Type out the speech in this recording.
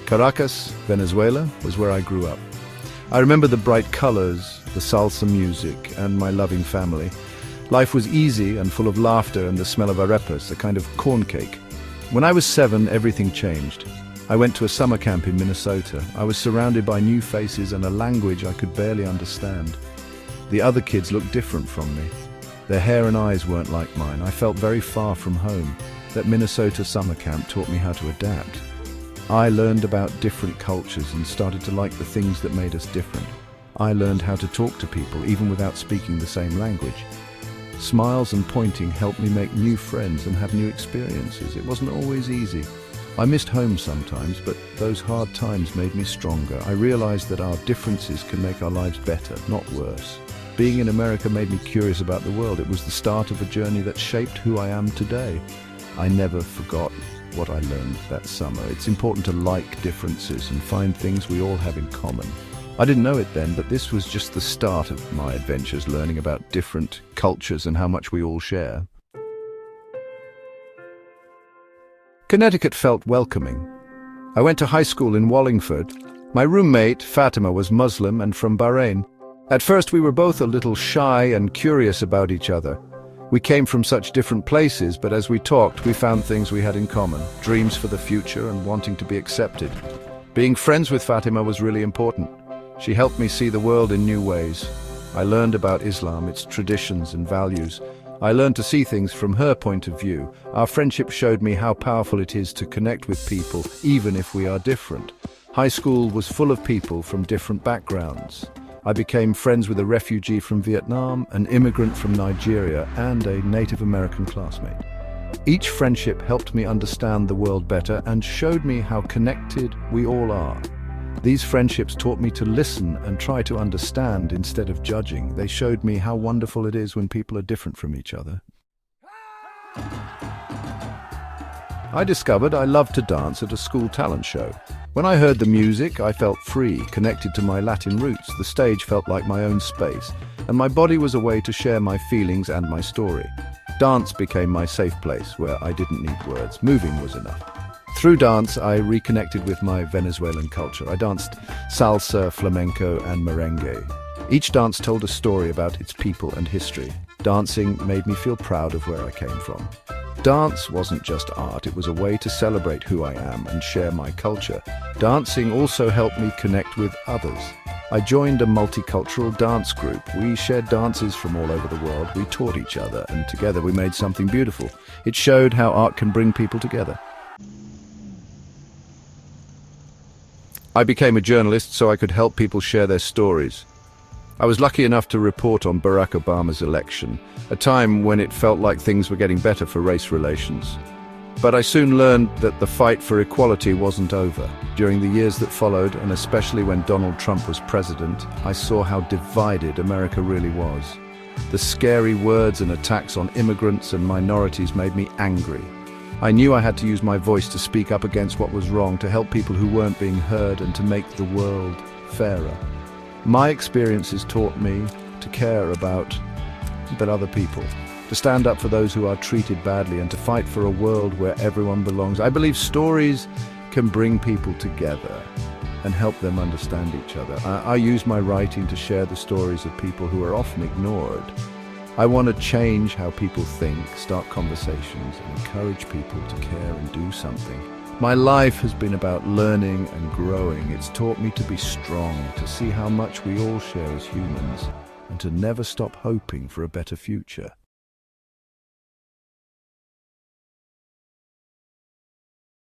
Caracas, Venezuela, was where I grew up. I remember the bright colors, the salsa music, and my loving family. Life was easy and full of laughter and the smell of arepas, a kind of corn cake. When I was 7, everything changed. I went to a summer camp in Minnesota. I was surrounded by new faces and a language I could barely understand. The other kids looked different from me. Their hair and eyes weren't like mine. I felt very far from home. That Minnesota summer camp taught me how to adapt. I learned about different cultures and started to like the things that made us different. I learned how to talk to people even without speaking the same language. Smiles and pointing helped me make new friends and have new experiences. It wasn't always easy. I missed home sometimes, but those hard times made me stronger. I realized that our differences can make our lives better, not worse. Being in America made me curious about the world. It was the start of a journey that shaped who I am today. I never forgot what I learned that summer. It's important to like differences and find things we all have in common. I didn't know it then, but this was just the start of my adventures, learning about different cultures and how much we all share. Connecticut felt welcoming. I went to high school in Wallingford. My roommate, Fatima, was Muslim and from Bahrain. At first we were both a little shy and curious about each other. We came from such different places, but as we talked, we found things we had in common, dreams for the future and wanting to be accepted. Being friends with Fatima was really important. She helped me see the world in new ways. I learned about Islam, its traditions and values. I learned to see things from her point of view. Our friendship showed me how powerful it is to connect with people, even if we are different. High school was full of people from different backgrounds. I became friends with a refugee from Vietnam, an immigrant from Nigeria, and a Native American classmate. Each friendship helped me understand the world better and showed me how connected we all are. These friendships taught me to listen and try to understand instead of judging. They showed me how wonderful it is when people are different from each other. I discovered I loved to dance at a school talent show. When I heard the music, I felt free, connected to my Latin roots. The stage felt like my own space, and my body was a way to share my feelings and my story. Dance became my safe place where I didn't need words. Moving was enough. Through dance, I reconnected with my Venezuelan culture. I danced salsa, flamenco, and merengue. Each dance told a story about its people and history. Dancing made me feel proud of where I came from. Dance wasn't just art, it was a way to celebrate who I am and share my culture. Dancing also helped me connect with others. I joined a multicultural dance group. We shared dances from all over the world. We taught each other, and together we made something beautiful. It showed how art can bring people together. I became a journalist so I could help people share their stories. I was lucky enough to report on Barack Obama's election, a time when it felt like things were getting better for race relations. But I soon learned that the fight for equality wasn't over. During the years that followed, and especially when Donald Trump was president, I saw how divided America really was. The scary words and attacks on immigrants and minorities made me angry. I knew I had to use my voice to speak up against what was wrong, to help people who weren't being heard, and to make the world fairer. My experiences taught me to care about other people, to stand up for those who are treated badly, and to fight for a world where everyone belongs. I believe stories can bring people together and help them understand each other. I use my writing to share the stories of people who are often ignored. I want to change how people think, start conversations, and encourage people to care and do something. My life has been about learning and growing. It's taught me to be strong, to see how much we all share as humans, and to never stop hoping for a better future.